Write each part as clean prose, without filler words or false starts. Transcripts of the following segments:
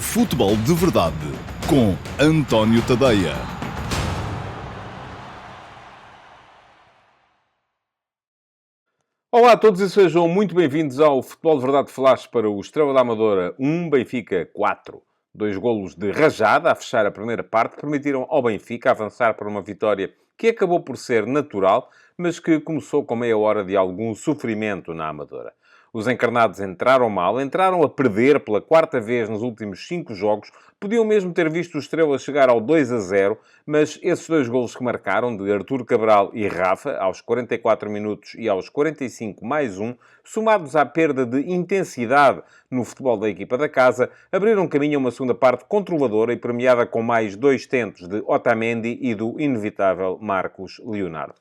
Futebol de Verdade com António Tadeia. Olá a todos e sejam muito bem-vindos ao Futebol de Verdade Flash para o Estrela da Amadora 1, Benfica 4. 2 golos de rajada a fechar a primeira parte permitiram ao Benfica avançar para uma vitória que acabou por ser natural, mas que começou com meia hora de algum sofrimento na Amadora. Os encarnados entraram mal, entraram a perder pela quarta vez nos últimos 5 jogos. Podiam mesmo ter visto o Estrela chegar ao 2-0, mas esses 2 golos que marcaram, de Artur Cabral e Rafa, aos 44 minutos e aos 45 mais um, somados à perda de intensidade no futebol da equipa da casa, abriram caminho a uma segunda parte controladora e premiada com mais 2 tentos de Otamendi e do inevitável Marcos Leonardo.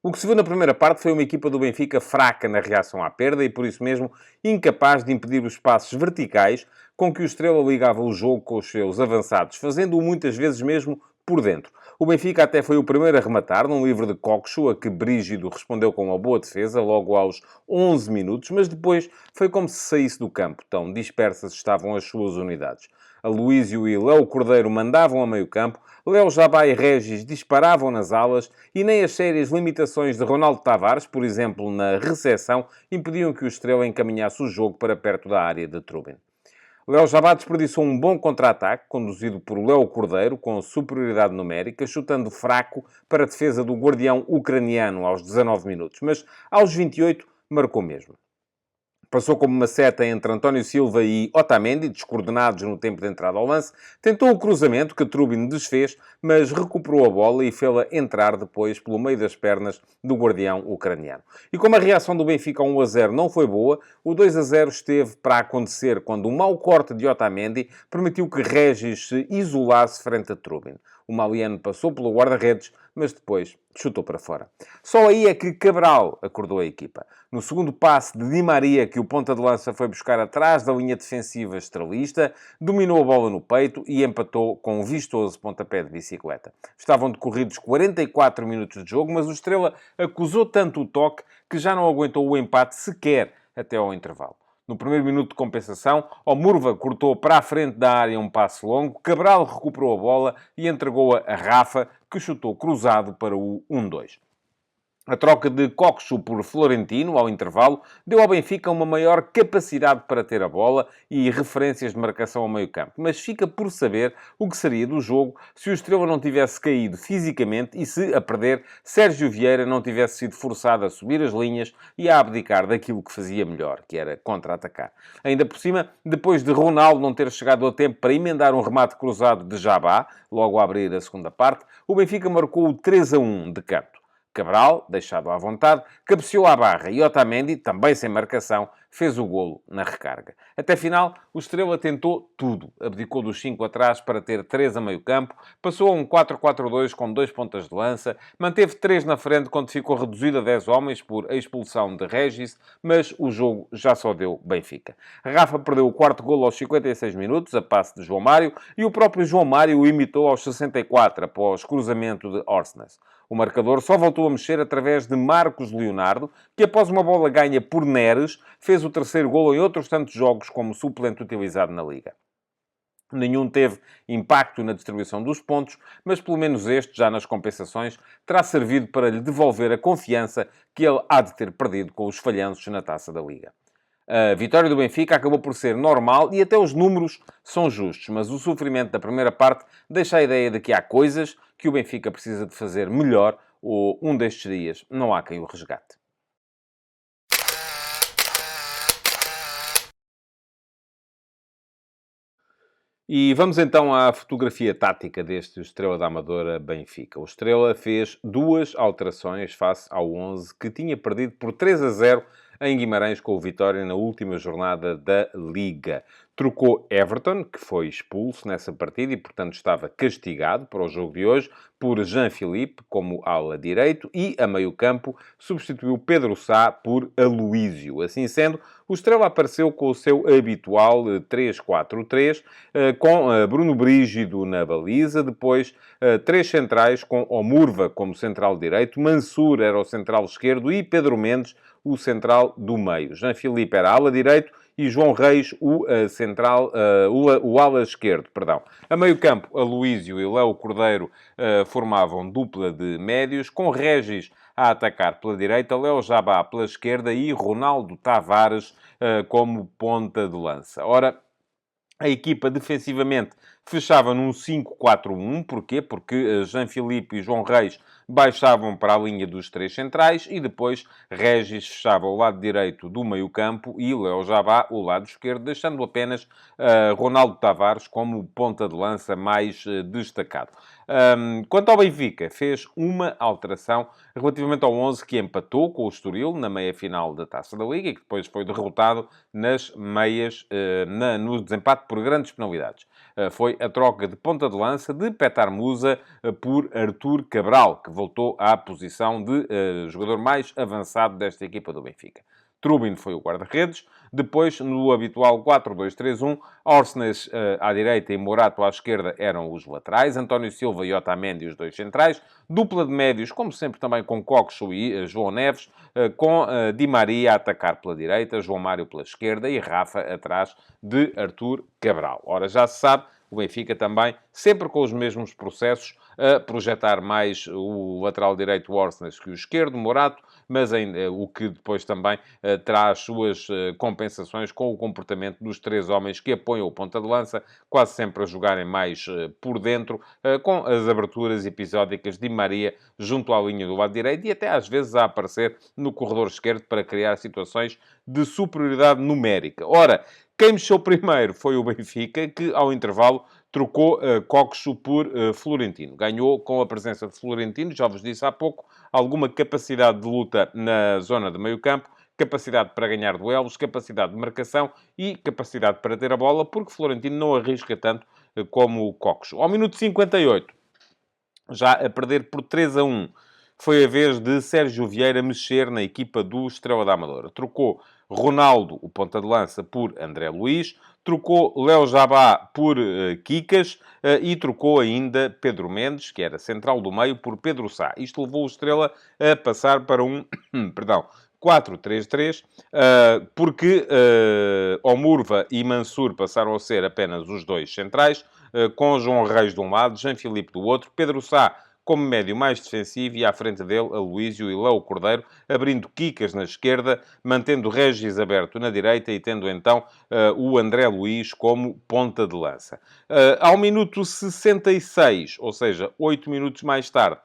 O que se viu na primeira parte foi uma equipa do Benfica fraca na reação à perda e, por isso mesmo, incapaz de impedir os passos verticais com que o Estrela ligava o jogo com os seus avançados, fazendo-o muitas vezes mesmo por dentro. O Benfica até foi o primeiro a rematar, num livro de Coxo, a que Brígido respondeu com uma boa defesa, logo aos 11 minutos, mas depois foi como se saísse do campo, tão dispersas estavam as suas unidades. Aloísio e Léo Cordeiro mandavam a meio campo, Léo Jabá e Régis disparavam nas alas e nem as sérias limitações de Ronaldo Tavares, por exemplo, na recepção, impediam que o Estrela encaminhasse o jogo para perto da área de Trubin. Léo Jabá desperdiçou um bom contra-ataque, conduzido por Léo Cordeiro, com superioridade numérica, chutando fraco para a defesa do guardião ucraniano aos 19 minutos, mas aos 28 marcou mesmo. Passou como uma seta entre António Silva e Otamendi, descoordenados no tempo de entrada ao lance. Tentou o cruzamento, que Trubin desfez, mas recuperou a bola e fê-la entrar depois pelo meio das pernas do guardião ucraniano. E como a reação do Benfica ao 1-0 não foi boa, o 2-0 esteve para acontecer quando o mau corte de Otamendi permitiu que Régis se isolasse frente a Trubin. O maliano passou pelo guarda-redes, mas depois chutou para fora. Só aí é que Cabral acordou a equipa. No segundo passe de Di Maria, que o ponta de lança foi buscar atrás da linha defensiva estrelista, dominou a bola no peito e empatou com um vistoso pontapé de bicicleta. Estavam decorridos 44 minutos de jogo, mas o Estrela acusou tanto o toque que já não aguentou o empate sequer até ao intervalo. No primeiro minuto de compensação, Omurva cortou para a frente da área um passe longo, Cabral recuperou a bola e entregou-a a Rafa, que chutou cruzado para o 1-2. A troca de Coxo por Florentino, ao intervalo, deu ao Benfica uma maior capacidade para ter a bola e referências de marcação ao meio-campo. Mas fica por saber o que seria do jogo se o Estrela não tivesse caído fisicamente e se, a perder, Sérgio Vieira não tivesse sido forçado a subir as linhas e a abdicar daquilo que fazia melhor, que era contra-atacar. Ainda por cima, depois de Ronaldo não ter chegado a tempo para emendar um remate cruzado de Jabá, logo a abrir a segunda parte, o Benfica marcou o 3-1 de canto. Cabral, deixado à vontade, cabeceou à barra e Otamendi, também sem marcação, fez o golo na recarga. Até final, o Estrela tentou tudo. Abdicou dos 5 atrás para ter 3 a meio campo, passou a um 4-4-2 com 2 pontas de lança, manteve 3 na frente quando ficou reduzido a 10 homens por expulsão de Régis, mas o jogo já só deu Benfica. Rafa perdeu o quarto golo aos 56 minutos, a passe de João Mário, e o próprio João Mário o imitou aos 64, após cruzamento de Orsnes. O marcador só voltou a mexer através de Marcos Leonardo, que após uma bola ganha por Neres, fez o terceiro golo em outros tantos jogos como suplente utilizado na Liga. Nenhum teve impacto na distribuição dos pontos, mas pelo menos este, já nas compensações, terá servido para lhe devolver a confiança que ele há de ter perdido com os falhanços na Taça da Liga. A vitória do Benfica acabou por ser normal e até os números são justos, mas o sofrimento da primeira parte deixa a ideia de que há coisas que o Benfica precisa de fazer melhor ou um destes dias não há quem o resgate. E vamos então à fotografia tática deste Estrela da Amadora Benfica. O Estrela fez 2 alterações face ao 11 que tinha perdido por 3-0 em Guimarães com o Vitória na última jornada da Liga. Trocou Everton, que foi expulso nessa partida e, portanto, estava castigado para o jogo de hoje, por Jean-Philippe como ala direito e, a meio campo, substituiu Pedro Sá por Aloísio. Assim sendo, o Estrela apareceu com o seu habitual 3-4-3, com Bruno Brígido na baliza, depois 3 centrais com Omurva como central direito, Mansur era o central esquerdo e Pedro Mendes o central do meio. Jean-Philippe era ala direito e João Reis, o central, o ala esquerdo, perdão. A meio campo, Aloísio e Léo Cordeiro formavam dupla de médios, com Régis a atacar pela direita, Léo Jabá pela esquerda e Ronaldo Tavares como ponta de lança. Ora, a equipa defensivamente fechava num 5-4-1. Porquê? Porque Jean-Philippe e João Reis baixavam para a linha dos três centrais e depois Régis fechava o lado direito do meio-campo e Léo Jabá o lado esquerdo, deixando apenas Ronaldo Tavares como ponta de lança mais destacado. Quanto ao Benfica, fez uma alteração relativamente ao 11 que empatou com o Estoril na meia-final da Taça da Liga e que depois foi derrotado nas meias, no desempate por grandes penalidades. Foi a troca de ponta de lança de Petar Musa por Artur Cabral, que voltou à posição de jogador mais avançado desta equipa do Benfica. Trubin foi o guarda-redes. Depois, no habitual 4-2-3-1, Orsnes à direita e Morato à esquerda eram os laterais. António Silva e Otamendi os dois centrais. Dupla de médios, como sempre, também com Coxo e João Neves, com Di Maria a atacar pela direita, João Mário pela esquerda e Rafa atrás de Artur Cabral. Ora, já se sabe, o Benfica também, sempre com os mesmos processos, a projetar mais o lateral direito Orsnes que o esquerdo, Morato, mas ainda, o que depois também traz suas compensações com o comportamento dos três homens que apoiam o ponta de lança, quase sempre a jogarem mais por dentro, com as aberturas episódicas de Maria junto à linha do lado direito e até às vezes a aparecer no corredor esquerdo para criar situações de superioridade numérica. Ora, quem mexeu primeiro foi o Benfica, que ao intervalo trocou Coxo por Florentino. Ganhou com a presença de Florentino, já vos disse há pouco, alguma capacidade de luta na zona de meio campo, capacidade para ganhar duelos, capacidade de marcação e capacidade para ter a bola, porque Florentino não arrisca tanto como o Coxo. Ao minuto 58, já a perder por 3-1, foi a vez de Sérgio Vieira mexer na equipa do Estrela da Amadora. Trocou Ronaldo, o ponta de lança, por André Luiz, trocou Léo Jabá por Kikas e trocou ainda Pedro Mendes, que era central do meio, por Pedro Sá. Isto levou o Estrela a passar para um, perdão, 4-3-3, porque Omurva e Mansur passaram a ser apenas os dois centrais, com João Reis de um lado, Jean-Philippe do outro, Pedro Sá como médio mais defensivo e à frente dele Aloísio e Léo Cordeiro, abrindo Kikas na esquerda, mantendo Régis aberto na direita e tendo então o André Luiz como ponta de lança. Ao minuto 66, ou seja, 8 minutos mais tarde,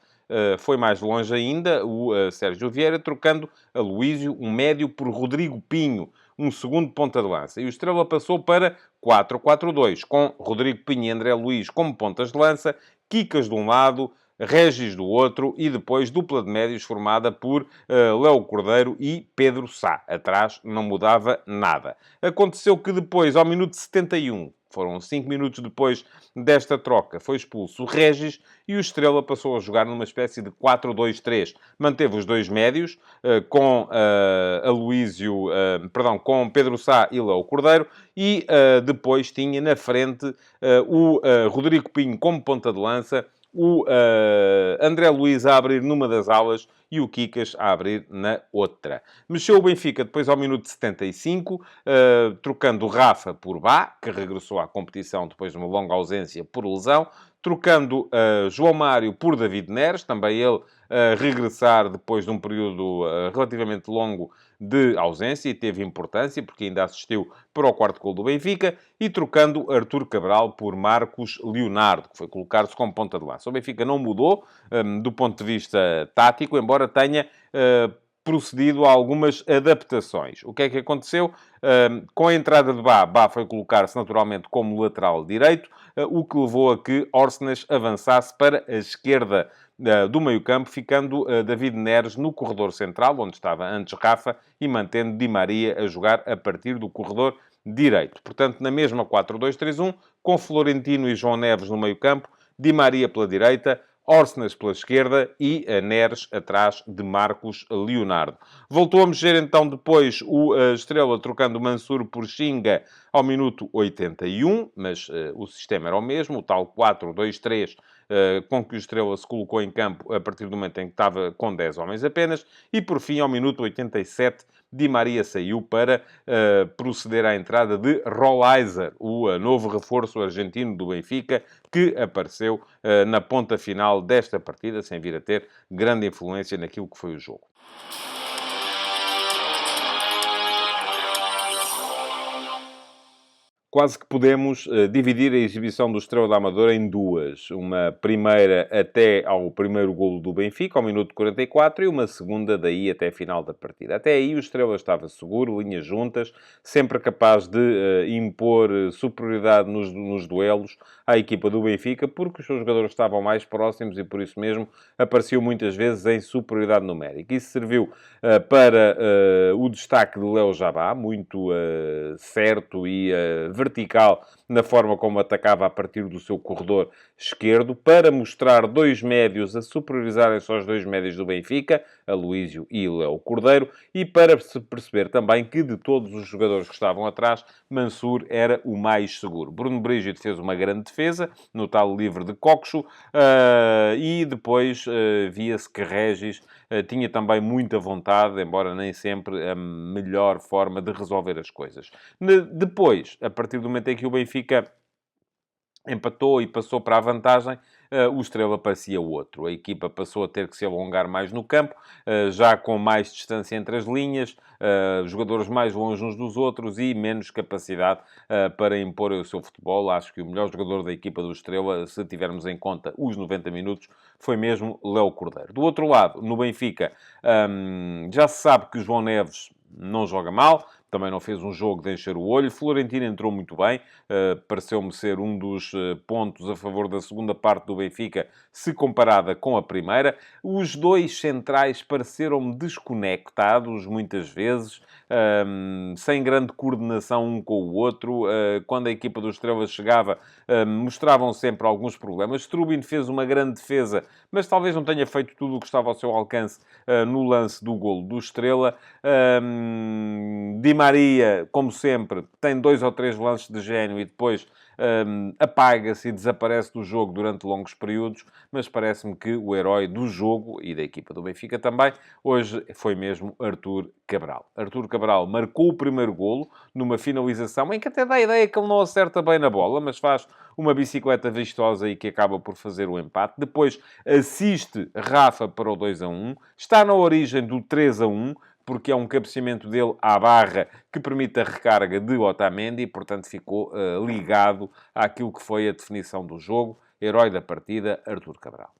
foi mais longe ainda o Sérgio Vieira, trocando Aloísio, um médio, por Rodrigo Pinho, um segundo ponta de lança. E o Estrela passou para 4-4-2, com Rodrigo Pinho e André Luiz como pontas de lança, Kikas de um lado, Régis do outro e depois dupla de médios formada por Léo Cordeiro e Pedro Sá. Atrás não mudava nada. Aconteceu que depois, ao minuto 71, foram 5 minutos depois desta troca, foi expulso o Régis e o Estrela passou a jogar numa espécie de 4-2-3. Manteve os dois médios, com Aloísio, perdão, com Pedro Sá e Léo Cordeiro, e depois tinha na frente o Rodrigo Pinho como ponta de lança, o André Luiz a abrir numa das alas e o Kikas a abrir na outra. Mexeu o Benfica depois ao minuto 75, trocando Rafa por Bá, que regressou à competição depois de uma longa ausência por lesão, trocando João Mário por David Neres, também ele a regressar depois de um período relativamente longo de ausência e teve importância, porque ainda assistiu para o quarto gol do Benfica, e trocando Artur Cabral por Marcos Leonardo, que foi colocar-se como ponta de lança. O Benfica não mudou do ponto de vista tático, embora tenha procedido a algumas adaptações. O que é que aconteceu? Com a entrada de Bá foi colocar-se naturalmente como lateral direito, o que levou a que Orsnes avançasse para a esquerda do meio-campo, ficando David Neres no corredor central, onde estava antes Rafa, e mantendo Di Maria a jogar a partir do corredor direito. Portanto, na mesma 4-2-3-1, com Florentino e João Neves no meio-campo, Di Maria pela direita, Orsnes pela esquerda e Neres atrás de Marcos Leonardo. Voltou a mexer então depois o Estrela, trocando Mansur por Xinga ao minuto 81, mas o sistema era o mesmo, o tal 4-2-3 com que o Estrela se colocou em campo a partir do momento em que estava com 10 homens apenas. E, por fim, ao minuto 87, Di Maria saiu para proceder à entrada de Rolaiser, o novo reforço argentino do Benfica, que apareceu na ponta final desta partida, sem vir a ter grande influência naquilo que foi o jogo. Quase que podemos dividir a exibição do Estrela da Amadora em duas. Uma primeira até ao primeiro golo do Benfica, ao minuto 44, e uma segunda daí até a final da partida. Até aí o Estrela estava seguro, linhas juntas, sempre capaz de impor superioridade nos duelos à equipa do Benfica, porque os seus jogadores estavam mais próximos e por isso mesmo apareciam muitas vezes em superioridade numérica. Isso serviu para o destaque de Léo Jabá, muito certo e vertical na forma como atacava a partir do seu corredor esquerdo, para mostrar dois médios a superiorizarem-se aos dois médios do Benfica, Aloísio e Léo Cordeiro, e para se perceber também que de todos os jogadores que estavam atrás, Mansur era o mais seguro. Bruno Brígido fez uma grande defesa no tal livre de Coxo, e depois via-se que Régis tinha também muita vontade, embora nem sempre a melhor forma de resolver as coisas. Depois, a partir do momento em que o Benfica empatou e passou para a vantagem, o Estrela parecia outro. A equipa passou a ter que se alongar mais no campo, já com mais distância entre as linhas, jogadores mais longe uns dos outros e menos capacidade para impor o seu futebol. Acho que o melhor jogador da equipa do Estrela, se tivermos em conta os 90 minutos, foi mesmo Léo Cordeiro. Do outro lado, no Benfica, já se sabe que o João Neves não joga mal, também não fez um jogo de encher o olho. Florentino entrou muito bem, pareceu-me ser um dos pontos a favor da segunda parte do Benfica, se comparada com a primeira. Os dois centrais pareceram-me desconectados muitas vezes, sem grande coordenação um com o outro. Quando a equipa do Estrela chegava, mostravam sempre alguns problemas. Strubin fez uma grande defesa, mas talvez não tenha feito tudo o que estava ao seu alcance no lance do golo do Estrela. Di Maria, como sempre, tem 2 ou 3 lances de gênio e depois apaga-se e desaparece do jogo durante longos períodos, mas parece-me que o herói do jogo, e da equipa do Benfica também, hoje foi mesmo Artur Cabral. Artur Cabral marcou o primeiro golo numa finalização em que até dá a ideia que ele não acerta bem na bola, mas faz uma bicicleta vistosa e que acaba por fazer o empate. Depois assiste Rafa para o 2-1, está na origem do 3-1, porque é um cabeceamento dele à barra que permite a recarga de Otamendi e, portanto, ficou ligado àquilo que foi a definição do jogo. Herói da partida, Artur Cabral.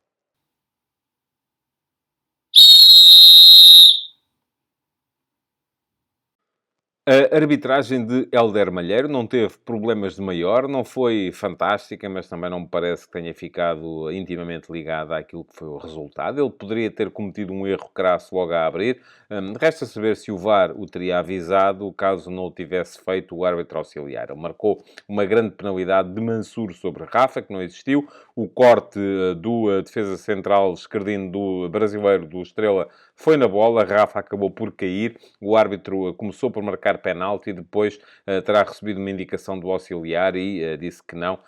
A arbitragem de Hélder Malheiro não teve problemas de maior, não foi fantástica, mas também não me parece que tenha ficado intimamente ligada àquilo que foi o resultado. Ele poderia ter cometido um erro crasso logo a abrir. Resta saber se o VAR o teria avisado, caso não o tivesse feito o árbitro auxiliar. Ele marcou uma grande penalidade de Mansur sobre Rafa, que não existiu. O corte do defesa central esquerdino do brasileiro do Estrela foi na bola, Rafa acabou por cair, o árbitro começou por marcar penalti e depois terá recebido uma indicação do auxiliar e disse que não,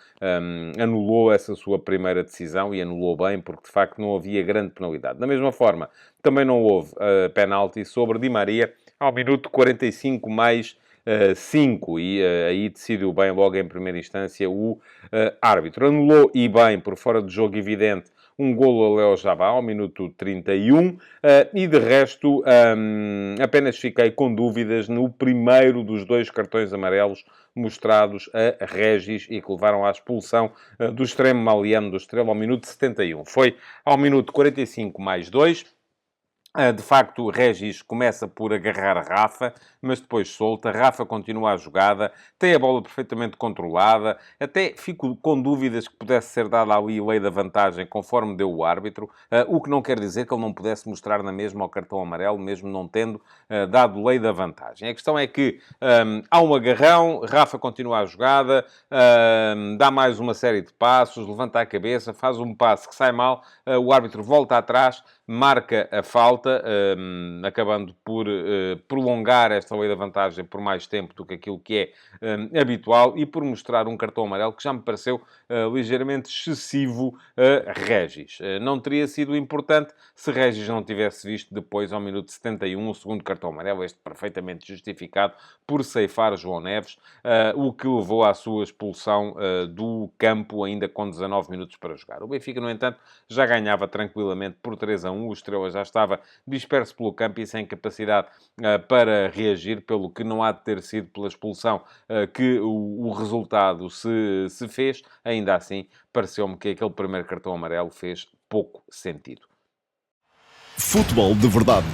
anulou essa sua primeira decisão e anulou bem, porque de facto não havia grande penalidade. Da mesma forma, também não houve penalti sobre Di Maria ao minuto 45 mais 5, e aí decidiu bem logo em primeira instância o árbitro. Anulou e bem, por fora de jogo evidente, um golo a Léo Jabá ao minuto 31, e de resto apenas fiquei com dúvidas no primeiro dos 2 cartões amarelos mostrados a Régis e que levaram à expulsão do extremo maliano do Estrela ao minuto 71. Foi ao minuto 45 mais 2. De facto, Régis começa por agarrar Rafa, mas depois solta. Rafa continua a jogada, tem a bola perfeitamente controlada. Até fico com dúvidas que pudesse ser dada ali a lei da vantagem, conforme deu o árbitro. O que não quer dizer que ele não pudesse mostrar na mesma ao cartão amarelo, mesmo não tendo dado lei da vantagem. A questão é que há um agarrão, Rafa continua a jogada, dá mais uma série de passos, levanta a cabeça, faz um passo que sai mal, o árbitro volta atrás, marca a falta. falta, acabando por prolongar esta lei da vantagem por mais tempo do que aquilo que é habitual e por mostrar um cartão amarelo que já me pareceu ligeiramente excessivo a Régis. Não teria sido importante se Régis não tivesse visto depois, ao minuto 71, o segundo cartão amarelo, este perfeitamente justificado, por ceifar João Neves, o que levou à sua expulsão do campo ainda com 19 minutos para jogar. O Benfica, no entanto, já ganhava tranquilamente por 3-1. O Estrela já estava disperso pelo campo e sem capacidade para reagir, pelo que não há de ter sido pela expulsão que o resultado se fez. Ainda assim, pareceu-me que aquele primeiro cartão amarelo fez pouco sentido. Futebol de Verdade